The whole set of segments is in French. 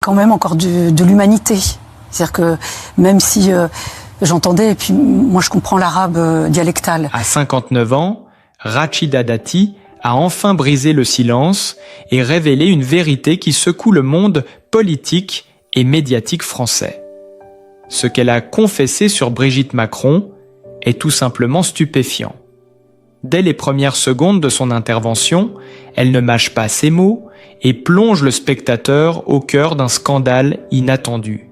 Quand même encore de l'humanité. C'est-à-dire que même si j'entendais, et puis moi je comprends l'arabe dialectal. À 59 ans, Rachida Dati a enfin brisé le silence et révélé une vérité qui secoue le monde politique et médiatique français. Ce qu'elle a confessé sur Brigitte Macron est tout simplement stupéfiant. Dès les premières secondes de son intervention, elle ne mâche pas ses mots et plonge le spectateur au cœur d'un scandale inattendu.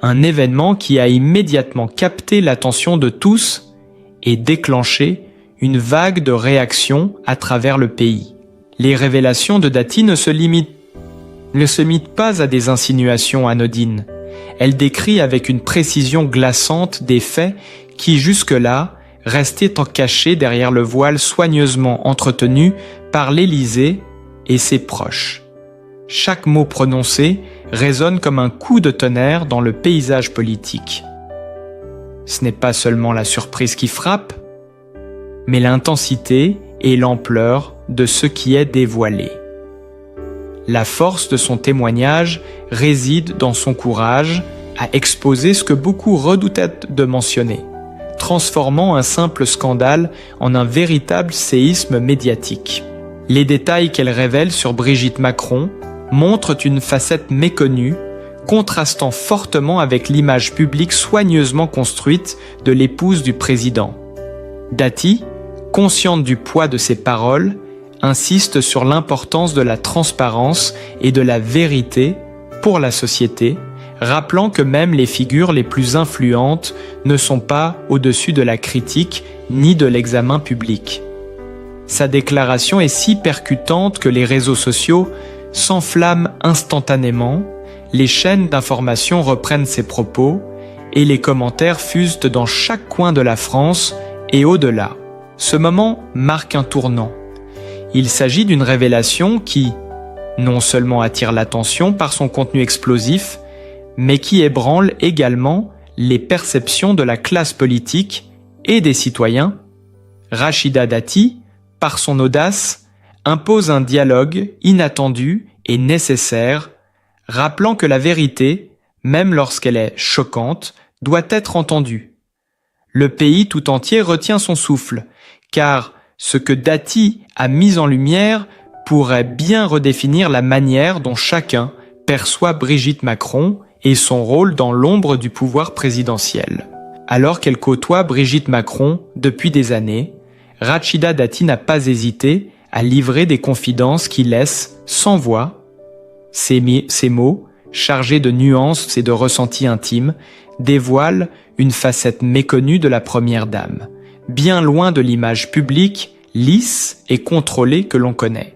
Un événement qui a immédiatement capté l'attention de tous et déclenché une vague de réactions à travers le pays. Les révélations de Dati ne se limitent pas à des insinuations anodines. Elle décrit avec une précision glaçante des faits qui jusque-là restaient cachés derrière le voile soigneusement entretenu par l'Élysée et ses proches. Chaque mot prononcé résonne comme un coup de tonnerre dans le paysage politique. Ce n'est pas seulement la surprise qui frappe, mais l'intensité et l'ampleur de ce qui est dévoilé. La force de son témoignage réside dans son courage à exposer ce que beaucoup redoutaient de mentionner, transformant un simple scandale en un véritable séisme médiatique. Les détails qu'elle révèle sur Brigitte Macron montrent une facette méconnue, contrastant fortement avec l'image publique soigneusement construite de l'épouse du président. Dati, consciente du poids de ses paroles, insiste sur l'importance de la transparence et de la vérité pour la société, rappelant que même les figures les plus influentes ne sont pas au-dessus de la critique ni de l'examen public. Sa déclaration est si percutante que les réseaux sociaux s'enflamment instantanément, les chaînes d'information reprennent ses propos et les commentaires fusent dans chaque coin de la France et au-delà. Ce moment marque un tournant. Il s'agit d'une révélation qui, non seulement attire l'attention par son contenu explosif, mais qui ébranle également les perceptions de la classe politique et des citoyens. Rachida Dati, par son audace, impose un dialogue inattendu et nécessaire, rappelant que la vérité, même lorsqu'elle est choquante, doit être entendue. Le pays tout entier retient son souffle, car ce que Dati a mis en lumière pourrait bien redéfinir la manière dont chacun perçoit Brigitte Macron et son rôle dans l'ombre du pouvoir présidentiel. Alors qu'elle côtoie Brigitte Macron depuis des années, Rachida Dati n'a pas hésité à livrer des confidences qui laissent sans voix. Ces mots, chargés de nuances et de ressentis intimes, dévoilent une facette méconnue de la première dame, bien loin de l'image publique, lisse et contrôlée que l'on connaît.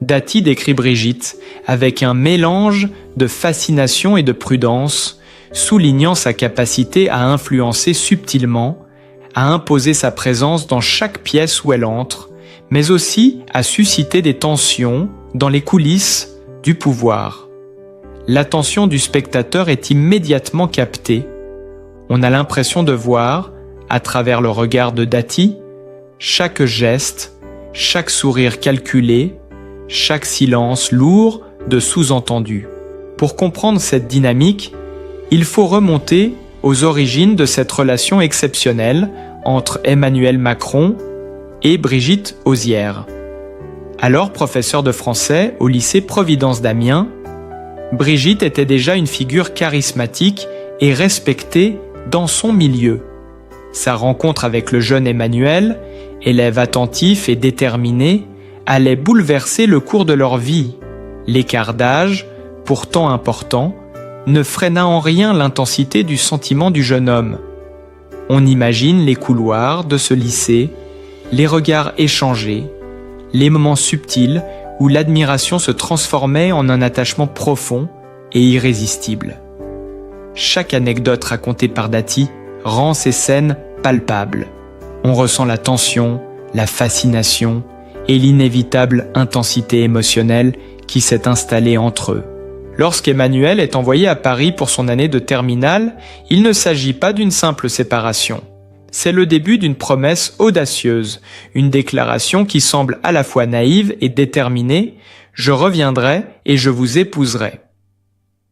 Dati décrit Brigitte avec un mélange de fascination et de prudence, soulignant sa capacité à influencer subtilement, à imposer sa présence dans chaque pièce où elle entre, mais aussi à susciter des tensions dans les coulisses du pouvoir. L'attention du spectateur est immédiatement captée. On a l'impression de voir, à travers le regard de Dati, chaque geste, chaque sourire calculé, chaque silence lourd de sous-entendus. Pour comprendre cette dynamique, il faut remonter aux origines de cette relation exceptionnelle entre Emmanuel Macron et Brigitte Ozières. Alors professeure de français au lycée Providence d'Amiens, Brigitte était déjà une figure charismatique et respectée dans son milieu. Sa rencontre avec le jeune Emmanuel, élève attentif et déterminé, allait bouleverser le cours de leur vie. L'écart d'âge, pourtant important, ne freina en rien l'intensité du sentiment du jeune homme. On imagine les couloirs de ce lycée, les regards échangés, les moments subtils où l'admiration se transformait en un attachement profond et irrésistible. Chaque anecdote racontée par Dati rend ces scènes palpables. On ressent la tension, la fascination et l'inévitable intensité émotionnelle qui s'est installée entre eux. Lorsqu'Emmanuel est envoyé à Paris pour son année de terminale, il ne s'agit pas d'une simple séparation. C'est le début d'une promesse audacieuse, une déclaration qui semble à la fois naïve et déterminée « Je reviendrai et je vous épouserai ».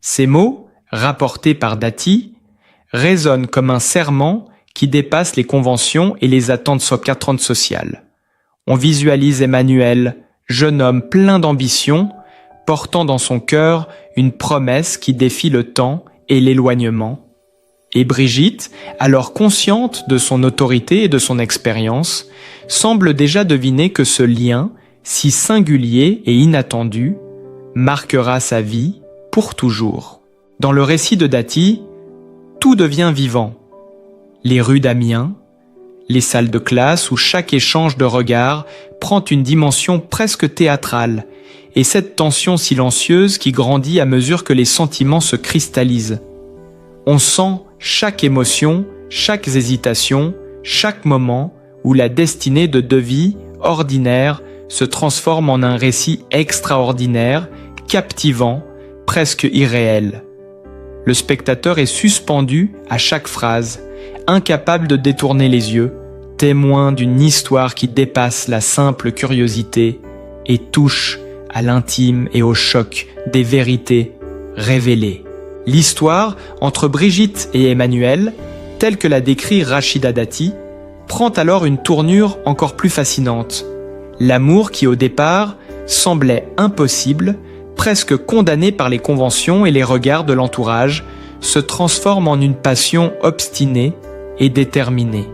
Ces mots, rapportés par Dati, résonnent comme un serment qui dépasse les conventions et les attentes sociales. On visualise Emmanuel, jeune homme plein d'ambition, portant dans son cœur une promesse qui défie le temps et l'éloignement. Et Brigitte, alors consciente de son autorité et de son expérience, semble déjà deviner que ce lien, si singulier et inattendu, marquera sa vie pour toujours. Dans le récit de Dati, tout devient vivant. Les rues d'Amiens, les salles de classe où chaque échange de regards prend une dimension presque théâtrale, et cette tension silencieuse qui grandit à mesure que les sentiments se cristallisent. On sent chaque émotion, chaque hésitation, chaque moment où la destinée de deux vies ordinaires se transforme en un récit extraordinaire, captivant, presque irréel. Le spectateur est suspendu à chaque phrase, incapable de détourner les yeux, témoin d'une histoire qui dépasse la simple curiosité et touche à l'intime et au choc des vérités révélées. L'histoire entre Brigitte et Emmanuel, telle que l'a décrit Rachida Dati, prend alors une tournure encore plus fascinante. L'amour qui au départ semblait impossible, presque condamné par les conventions et les regards de l'entourage, se transforme en une passion obstinée et déterminée.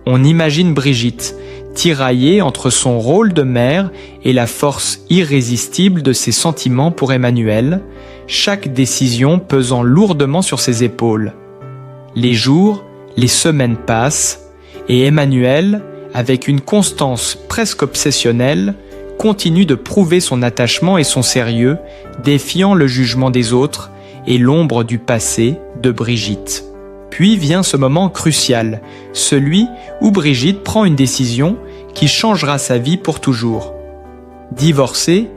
On imagine Brigitte, tiraillée entre son rôle de mère et la force irrésistible de ses sentiments pour Emmanuel, chaque décision pesant lourdement sur ses épaules. Les jours, les semaines passent, et Emmanuel, avec une constance presque obsessionnelle, continue de prouver son attachement et son sérieux, défiant le jugement des autres et l'ombre du passé de Brigitte. Puis vient ce moment crucial, celui où Brigitte prend une décision qui changera sa vie pour toujours. Divorcer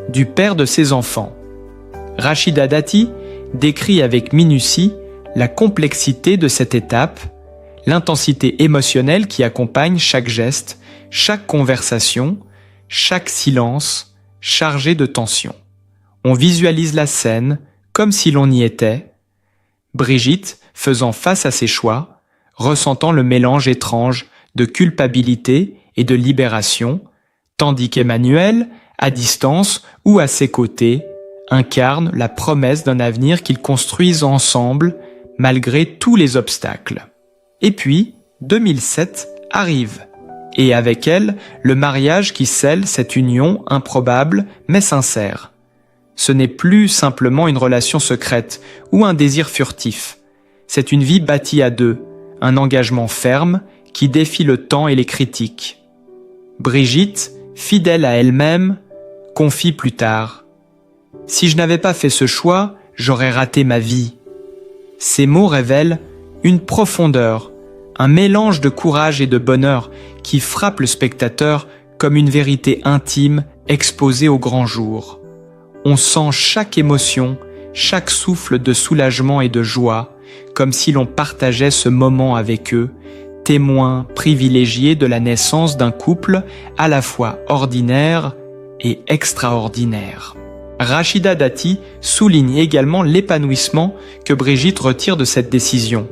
du père de ses enfants. Rachida Dati décrit avec minutie la complexité de cette étape, l'intensité émotionnelle qui accompagne chaque geste, chaque conversation, chaque silence chargé de tension. On visualise la scène comme si l'on y était. Brigitte faisant face à ses choix, ressentant le mélange étrange de culpabilité et de libération, tandis qu'Emmanuel, à distance ou à ses côtés, incarne la promesse d'un avenir qu'ils construisent ensemble malgré tous les obstacles. Et puis, 2007 arrive, et avec elle, le mariage qui scelle cette union improbable mais sincère. Ce n'est plus simplement une relation secrète ou un désir furtif. C'est une vie bâtie à deux, un engagement ferme qui défie le temps et les critiques. Brigitte, fidèle à elle-même, confie plus tard « Si je n'avais pas fait ce choix, j'aurais raté ma vie. » Ces mots révèlent une profondeur, un mélange de courage et de bonheur qui frappe le spectateur comme une vérité intime exposée au grand jour. On sent chaque émotion, chaque souffle de soulagement et de joie, comme si l'on partageait ce moment avec eux, témoins privilégiés de la naissance d'un couple à la fois ordinaire et extraordinaire. Rachida Dati souligne également l'épanouissement que Brigitte retire de cette décision.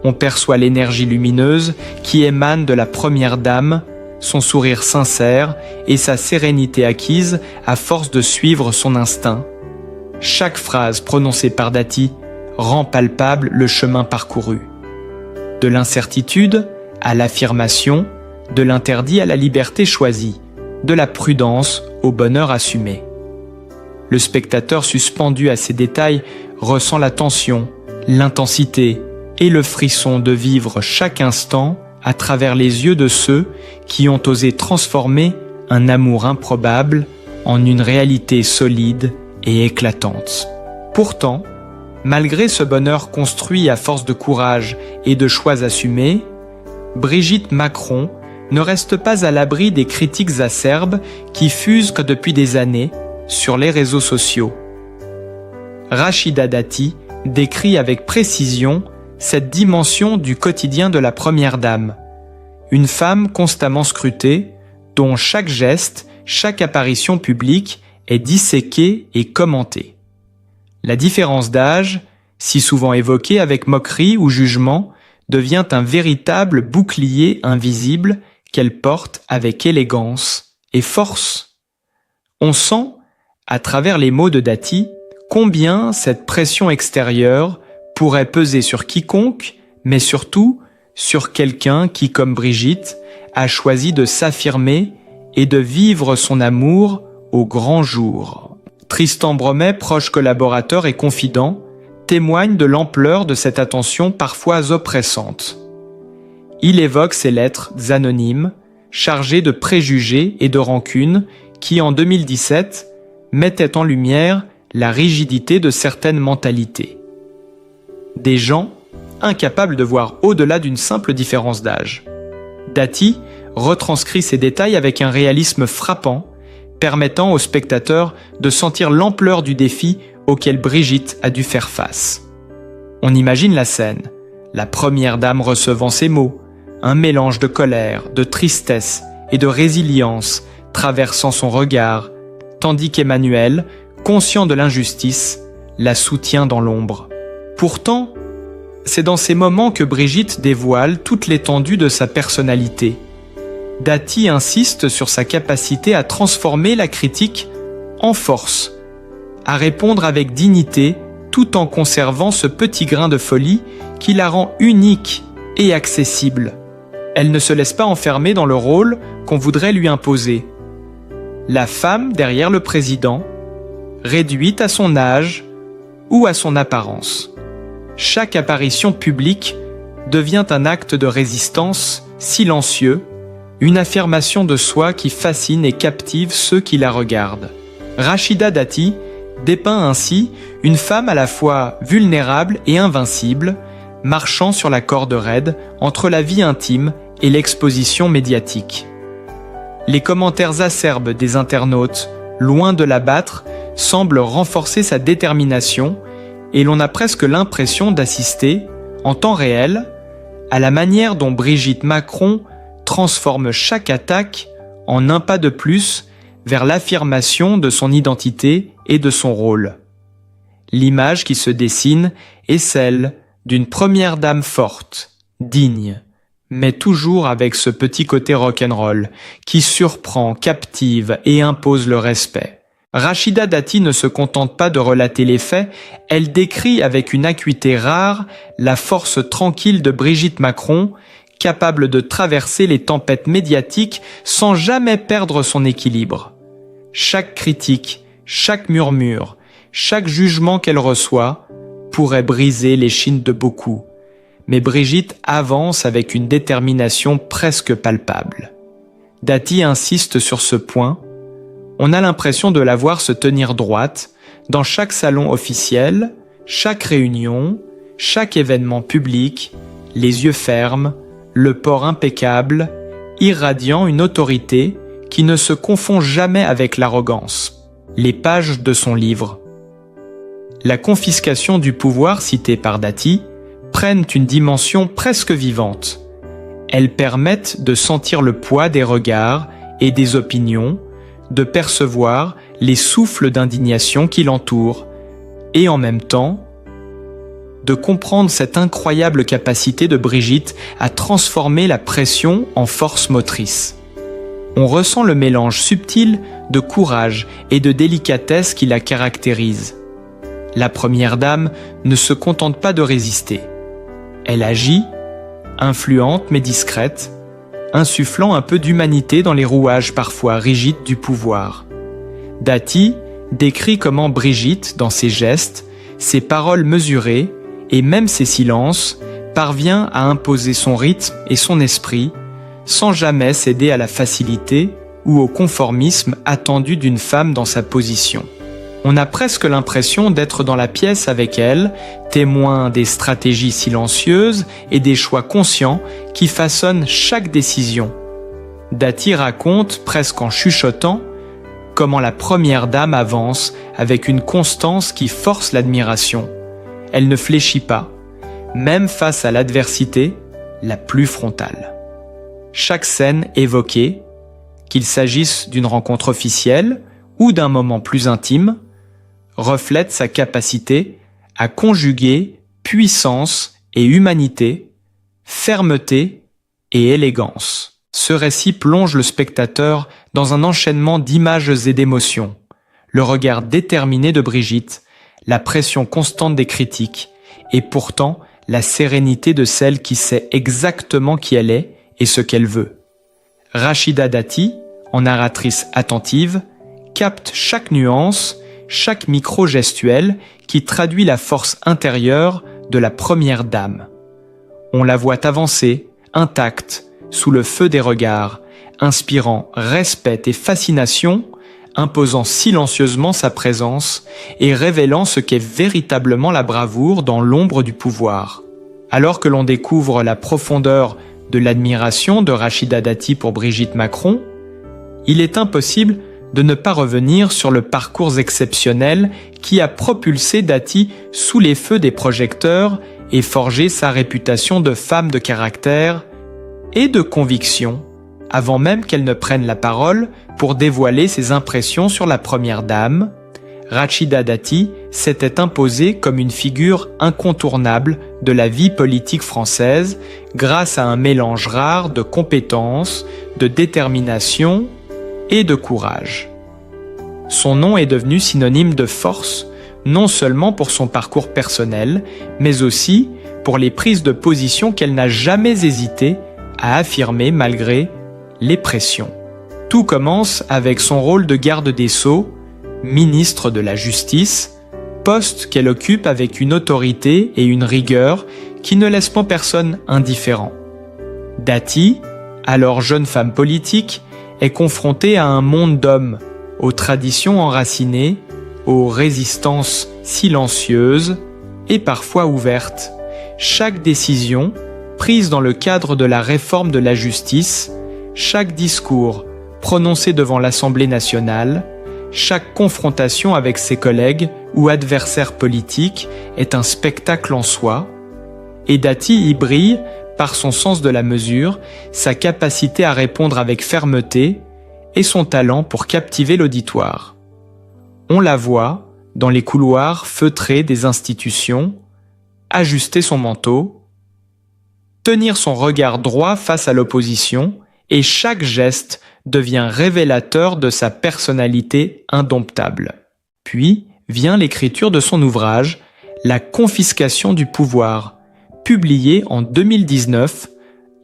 On perçoit l'énergie lumineuse qui émane de la première dame, son sourire sincère et sa sérénité acquise à force de suivre son instinct. Chaque phrase prononcée par Dati rend palpable le chemin parcouru. De l'incertitude à l'affirmation, de l'interdit à la liberté choisie, de la prudence au bonheur assumé. Le spectateur suspendu à ces détails ressent la tension, l'intensité et le frisson de vivre chaque instant à travers les yeux de ceux qui ont osé transformer un amour improbable en une réalité solide et éclatante. Pourtant, malgré ce bonheur construit à force de courage et de choix assumés, Brigitte Macron ne reste pas à l'abri des critiques acerbes qui fusent depuis des années sur les réseaux sociaux. Rachida Dati décrit avec précision cette dimension du quotidien de la première dame. Une femme constamment scrutée, dont chaque geste, chaque apparition publique est disséquée et commentée. La différence d'âge, si souvent évoquée avec moquerie ou jugement, devient un véritable bouclier invisible qu'elle porte avec élégance et force. On sent, à travers les mots de Dati, combien cette pression extérieure pourrait peser sur quiconque, mais surtout sur quelqu'un qui, comme Brigitte, a choisi de s'affirmer et de vivre son amour au grand jour. Tristan Bromet, proche collaborateur et confident, témoigne de l'ampleur de cette attention parfois oppressante. Il évoque ces lettres anonymes, chargées de préjugés et de rancunes, qui en 2017 mettaient en lumière la rigidité de certaines mentalités. Des gens incapables de voir au-delà d'une simple différence d'âge. Dati retranscrit ces détails avec un réalisme frappant, permettant aux spectateurs de sentir l'ampleur du défi auquel Brigitte a dû faire face. On imagine la scène, la première dame recevant ces mots, un mélange de colère, de tristesse et de résilience traversant son regard, tandis qu'Emmanuel, conscient de l'injustice, la soutient dans l'ombre. Pourtant, c'est dans ces moments que Brigitte dévoile toute l'étendue de sa personnalité. Dati insiste sur sa capacité à transformer la critique en force, à répondre avec dignité tout en conservant ce petit grain de folie qui la rend unique et accessible. Elle ne se laisse pas enfermer dans le rôle qu'on voudrait lui imposer. La femme derrière le président, réduite à son âge ou à son apparence. Chaque apparition publique devient un acte de résistance silencieux, une affirmation de soi qui fascine et captive ceux qui la regardent. Rachida Dati dépeint ainsi une femme à la fois vulnérable et invincible, marchant sur la corde raide entre la vie intime et l'exposition médiatique. Les commentaires acerbes des internautes, loin de l'abattre, semblent renforcer sa détermination et l'on a presque l'impression d'assister, en temps réel, à la manière dont Brigitte Macron transforme chaque attaque en un pas de plus vers l'affirmation de son identité et de son rôle. L'image qui se dessine est celle d'une première dame forte, digne, mais toujours avec ce petit côté rock'n'roll qui surprend, captive et impose le respect. Rachida Dati ne se contente pas de relater les faits, elle décrit avec une acuité rare la force tranquille de Brigitte Macron, capable de traverser les tempêtes médiatiques sans jamais perdre son équilibre. Chaque critique, chaque murmure, chaque jugement qu'elle reçoit pourrait briser l'échine de beaucoup. Mais Brigitte avance avec une détermination presque palpable. Dati insiste sur ce point. On a l'impression de la voir se tenir droite dans chaque salon officiel, chaque réunion, chaque événement public, les yeux fermes, le port impeccable, irradiant une autorité qui ne se confond jamais avec l'arrogance. Les pages de son livre. La confiscation du pouvoir citée par Dati prennent une dimension presque vivante. Elles permettent de sentir le poids des regards et des opinions, de percevoir les souffles d'indignation qui l'entourent, et en même temps, de comprendre cette incroyable capacité de Brigitte à transformer la pression en force motrice. On ressent le mélange subtil de courage et de délicatesse qui la caractérise. La première dame ne se contente pas de résister. Elle agit, influente mais discrète, insufflant un peu d'humanité dans les rouages parfois rigides du pouvoir. Dati décrit comment Brigitte, dans ses gestes, ses paroles mesurées et même ses silences, parvient à imposer son rythme et son esprit, sans jamais céder à la facilité ou au conformisme attendu d'une femme dans sa position. On a presque l'impression d'être dans la pièce avec elle, témoin des stratégies silencieuses et des choix conscients qui façonnent chaque décision. Dati raconte, presque en chuchotant, comment la première dame avance avec une constance qui force l'admiration. Elle ne fléchit pas, même face à l'adversité la plus frontale. Chaque scène évoquée, qu'il s'agisse d'une rencontre officielle ou d'un moment plus intime, reflète sa capacité à conjuguer puissance et humanité, fermeté et élégance. Ce récit plonge le spectateur dans un enchaînement d'images et d'émotions. Le regard déterminé de Brigitte, la pression constante des critiques, et pourtant la sérénité de celle qui sait exactement qui elle est et ce qu'elle veut. Rachida Dati, en narratrice attentive, capte chaque nuance, chaque micro-gestuelle qui traduit la force intérieure de la première dame. On la voit avancer, intacte, sous le feu des regards, inspirant respect et fascination, imposant silencieusement sa présence et révélant ce qu'est véritablement la bravoure dans l'ombre du pouvoir. Alors que l'on découvre la profondeur de l'admiration de Rachida Dati pour Brigitte Macron, il est impossible de ne pas revenir sur le parcours exceptionnel qui a propulsé Dati sous les feux des projecteurs et forgé sa réputation de femme de caractère et de conviction, avant même qu'elle ne prenne la parole pour dévoiler ses impressions sur la première dame. Rachida Dati s'était imposée comme une figure incontournable de la vie politique française grâce à un mélange rare de compétences, de détermination et de courage. Son nom est devenu synonyme de force, non seulement pour son parcours personnel, mais aussi pour les prises de position qu'elle n'a jamais hésité à affirmer malgré les pressions. Tout commence avec son rôle de garde des Sceaux, ministre de la Justice, poste qu'elle occupe avec une autorité et une rigueur qui ne laissent pas personne indifférent. Dati, alors jeune femme politique, est confrontée à un monde d'hommes, aux traditions enracinées, aux résistances silencieuses et parfois ouvertes. Chaque décision, prise dans le cadre de la réforme de la justice, chaque discours prononcé devant l'Assemblée nationale, chaque confrontation avec ses collègues ou adversaires politiques est un spectacle en soi, et Dati y brille par son sens de la mesure, sa capacité à répondre avec fermeté et son talent pour captiver l'auditoire. On la voit dans les couloirs feutrés des institutions, ajuster son manteau, tenir son regard droit face à l'opposition, et chaque geste devient révélateur de sa personnalité indomptable. Puis vient l'écriture de son ouvrage « La confiscation du pouvoir », publié en 2019,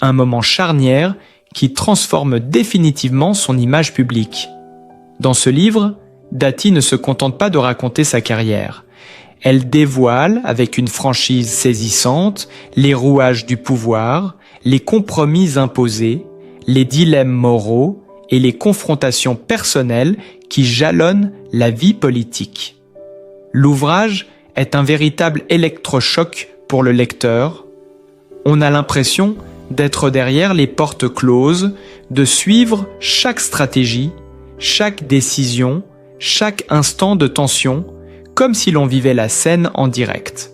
un moment charnière qui transforme définitivement son image publique. Dans ce livre, Dati ne se contente pas de raconter sa carrière. Elle dévoile, avec une franchise saisissante, les rouages du pouvoir, les compromis imposés, les dilemmes moraux et les confrontations personnelles qui jalonnent la vie politique. L'ouvrage est un véritable électrochoc pour le lecteur. On a l'impression d'être derrière les portes closes, de suivre chaque stratégie, chaque décision, chaque instant de tension, comme si l'on vivait la scène en direct.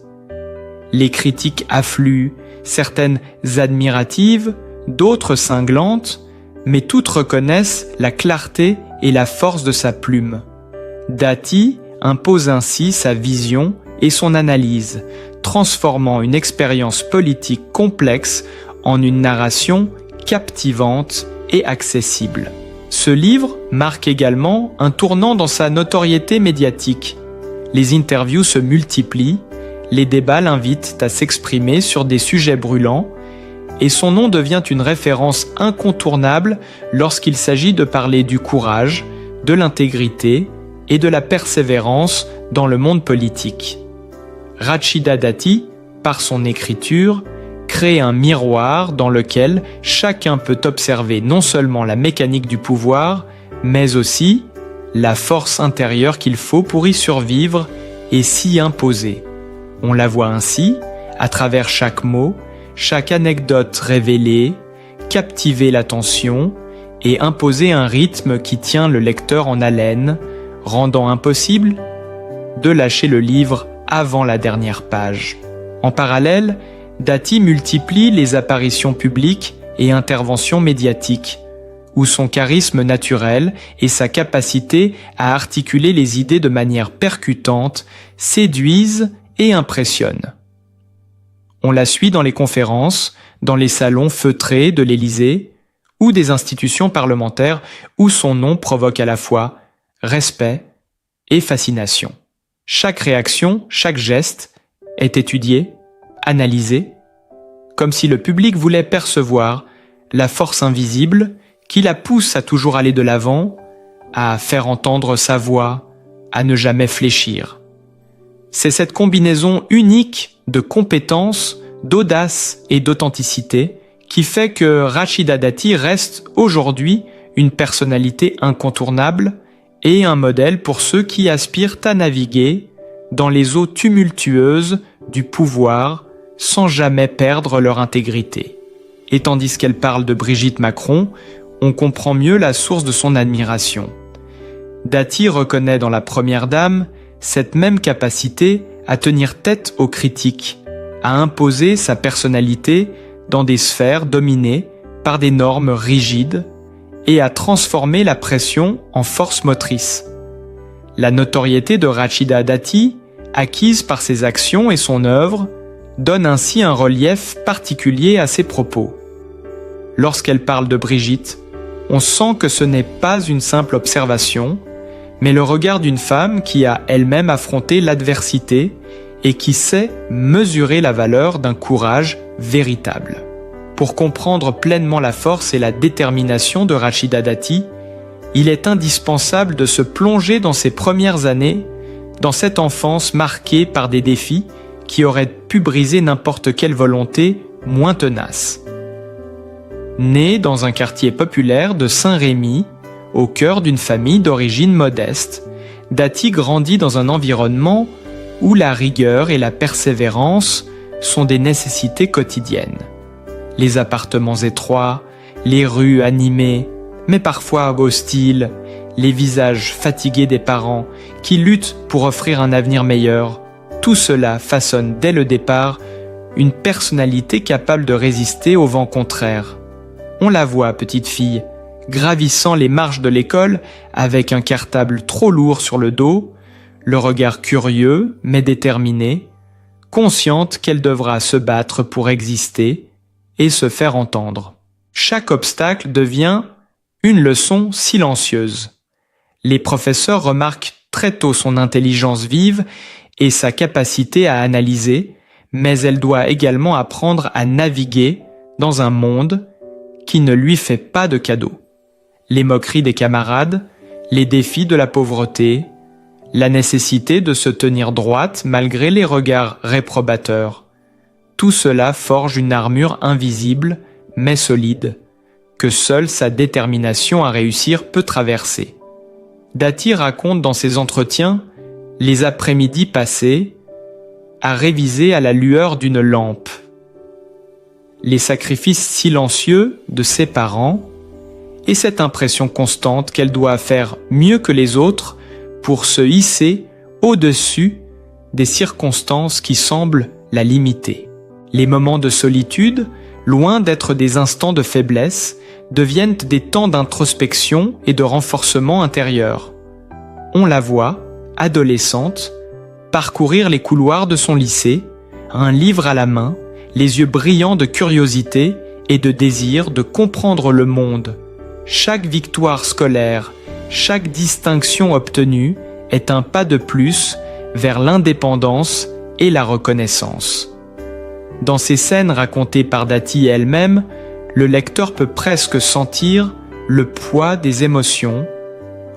Les critiques affluent, certaines admiratives, d'autres cinglantes, mais toutes reconnaissent la clarté et la force de sa plume. Dati impose ainsi sa vision et son analyse, transformant une expérience politique complexe en une narration captivante et accessible. Ce livre marque également un tournant dans sa notoriété médiatique. Les interviews se multiplient, les débats l'invitent à s'exprimer sur des sujets brûlants, et son nom devient une référence incontournable lorsqu'il s'agit de parler du courage, de l'intégrité et de la persévérance dans le monde politique. Rachida Dati, par son écriture, crée un miroir dans lequel chacun peut observer non seulement la mécanique du pouvoir, mais aussi la force intérieure qu'il faut pour y survivre et s'y imposer. On la voit ainsi, à travers chaque mot, chaque anecdote révélée, captiver l'attention et imposer un rythme qui tient le lecteur en haleine, rendant impossible de lâcher le livre avant la dernière page. En parallèle, Dati multiplie les apparitions publiques et interventions médiatiques. où son charisme naturel et sa capacité à articuler les idées de manière percutante séduisent et impressionnent. On la suit dans les conférences, dans les salons feutrés de l'Élysée ou des institutions parlementaires où son nom provoque à la fois respect et fascination. Chaque réaction, chaque geste est étudié, analysé, comme si le public voulait percevoir la force invisible qui la pousse à toujours aller de l'avant, à faire entendre sa voix, à ne jamais fléchir. C'est cette combinaison unique de compétences, d'audace et d'authenticité qui fait que Rachida Dati reste aujourd'hui une personnalité incontournable et un modèle pour ceux qui aspirent à naviguer dans les eaux tumultueuses du pouvoir sans jamais perdre leur intégrité. Et tandis qu'elle parle de Brigitte Macron, on comprend mieux la source de son admiration. Dati reconnaît dans la Première Dame cette même capacité à tenir tête aux critiques, à imposer sa personnalité dans des sphères dominées par des normes rigides et à transformer la pression en force motrice. La notoriété de Rachida Dati, acquise par ses actions et son œuvre, donne ainsi un relief particulier à ses propos. Lorsqu'elle parle de Brigitte, on sent que ce n'est pas une simple observation, mais le regard d'une femme qui a elle-même affronté l'adversité et qui sait mesurer la valeur d'un courage véritable. Pour comprendre pleinement la force et la détermination de Rachida Dati, il est indispensable de se plonger dans ses premières années, dans cette enfance marquée par des défis qui auraient pu briser n'importe quelle volonté moins tenace. Née dans un quartier populaire de Saint-Rémy, au cœur d'une famille d'origine modeste, Dati grandit dans un environnement où la rigueur et la persévérance sont des nécessités quotidiennes. Les appartements étroits, les rues animées, mais parfois hostiles, les visages fatigués des parents qui luttent pour offrir un avenir meilleur, tout cela façonne dès le départ une personnalité capable de résister au vent contraire. On la voit, petite fille, gravissant les marches de l'école avec un cartable trop lourd sur le dos, le regard curieux mais déterminé, consciente qu'elle devra se battre pour exister et se faire entendre. Chaque obstacle devient une leçon silencieuse. Les professeurs remarquent très tôt son intelligence vive et sa capacité à analyser, mais elle doit également apprendre à naviguer dans un monde qui ne lui fait pas de cadeaux. Les moqueries des camarades, les défis de la pauvreté, la nécessité de se tenir droite malgré les regards réprobateurs. Tout cela forge une armure invisible, mais solide, que seule sa détermination à réussir peut traverser. Dati raconte dans ses entretiens les après-midi passés à réviser à la lueur d'une lampe, les sacrifices silencieux de ses parents et cette impression constante qu'elle doit faire mieux que les autres pour se hisser au-dessus des circonstances qui semblent la limiter. Les moments de solitude, loin d'être des instants de faiblesse, deviennent des temps d'introspection et de renforcement intérieur. On la voit, adolescente, parcourir les couloirs de son lycée, un livre à la main, les yeux brillants de curiosité et de désir de comprendre le monde. Chaque victoire scolaire, chaque distinction obtenue est un pas de plus vers l'indépendance et la reconnaissance. Dans ces scènes racontées par Dati elle-même, le lecteur peut presque sentir le poids des émotions,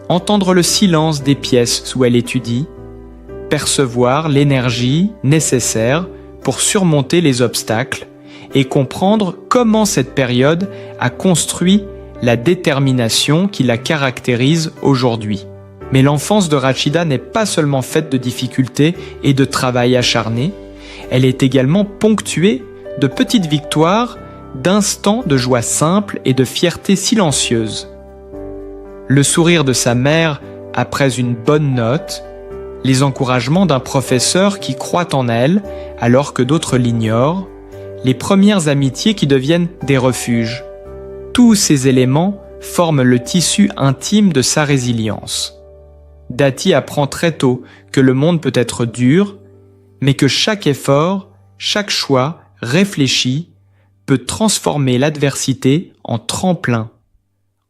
entendre le silence des pièces où elle étudie, percevoir l'énergie nécessaire pour surmonter les obstacles et comprendre comment cette période a construit la détermination qui la caractérise aujourd'hui. Mais l'enfance de Rachida n'est pas seulement faite de difficultés et de travail acharné, elle est également ponctuée de petites victoires, d'instants de joie simple et de fierté silencieuse. Le sourire de sa mère après une bonne note, les encouragements d'un professeur qui croit en elle alors que d'autres l'ignorent, les premières amitiés qui deviennent des refuges. Tous ces éléments forment le tissu intime de sa résilience. Dati apprend très tôt que le monde peut être dur, mais que chaque effort, chaque choix réfléchi peut transformer l'adversité en tremplin.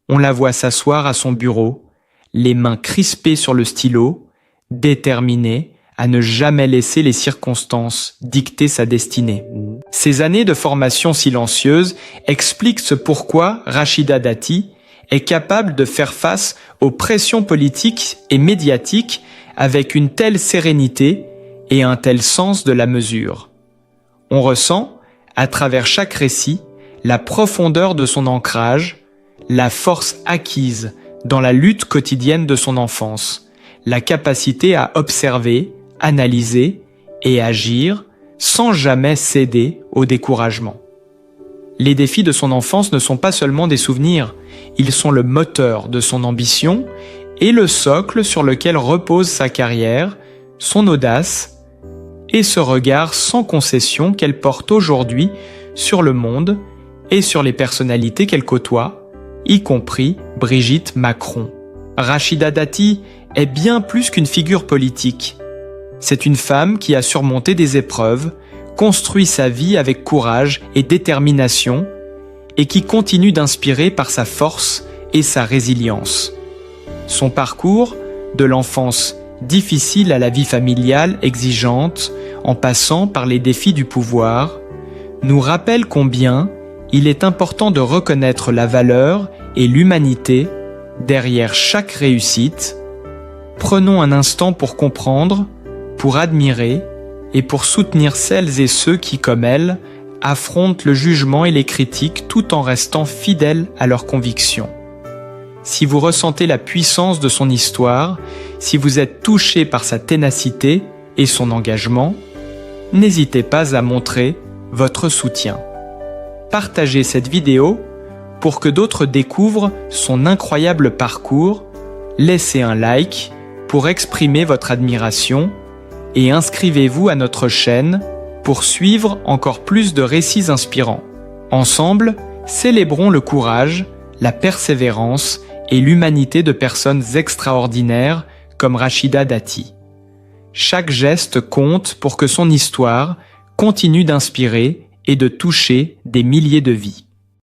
On la voit s'asseoir à son bureau, les mains crispées sur le stylo, déterminée à ne jamais laisser les circonstances dicter sa destinée. Ces années de formation silencieuse expliquent ce pourquoi Rachida Dati est capable de faire face aux pressions politiques et médiatiques avec une telle sérénité et un tel sens de la mesure. On ressent, à travers chaque récit, la profondeur de son ancrage, la force acquise dans la lutte quotidienne de son enfance, la capacité à observer, analyser et agir sans jamais céder au découragement. Les défis de son enfance ne sont pas seulement des souvenirs, ils sont le moteur de son ambition et le socle sur lequel repose sa carrière, son audace et ce regard sans concession qu'elle porte aujourd'hui sur le monde et sur les personnalités qu'elle côtoie, y compris Brigitte Macron. Rachida Dati est bien plus qu'une figure politique. C'est une femme qui a surmonté des épreuves, construit sa vie avec courage et détermination, et qui continue d'inspirer par sa force et sa résilience. Son parcours, de l'enfance difficile à la vie familiale exigeante, en passant par les défis du pouvoir, nous rappelle combien il est important de reconnaître la valeur et l'humanité derrière chaque réussite. Prenons un instant pour comprendre, pour admirer et pour soutenir celles et ceux qui, comme elle, affrontent le jugement et les critiques tout en restant fidèles à leurs convictions. Si vous ressentez la puissance de son histoire, si vous êtes touché par sa ténacité et son engagement, n'hésitez pas à montrer votre soutien. Partagez cette vidéo pour que d'autres découvrent son incroyable parcours, laissez un like pour exprimer votre admiration et inscrivez-vous à notre chaîne pour suivre encore plus de récits inspirants. Ensemble, célébrons le courage, la persévérance et l'humanité de personnes extraordinaires comme Rachida Dati. Chaque geste compte pour que son histoire continue d'inspirer et de toucher des milliers de vies.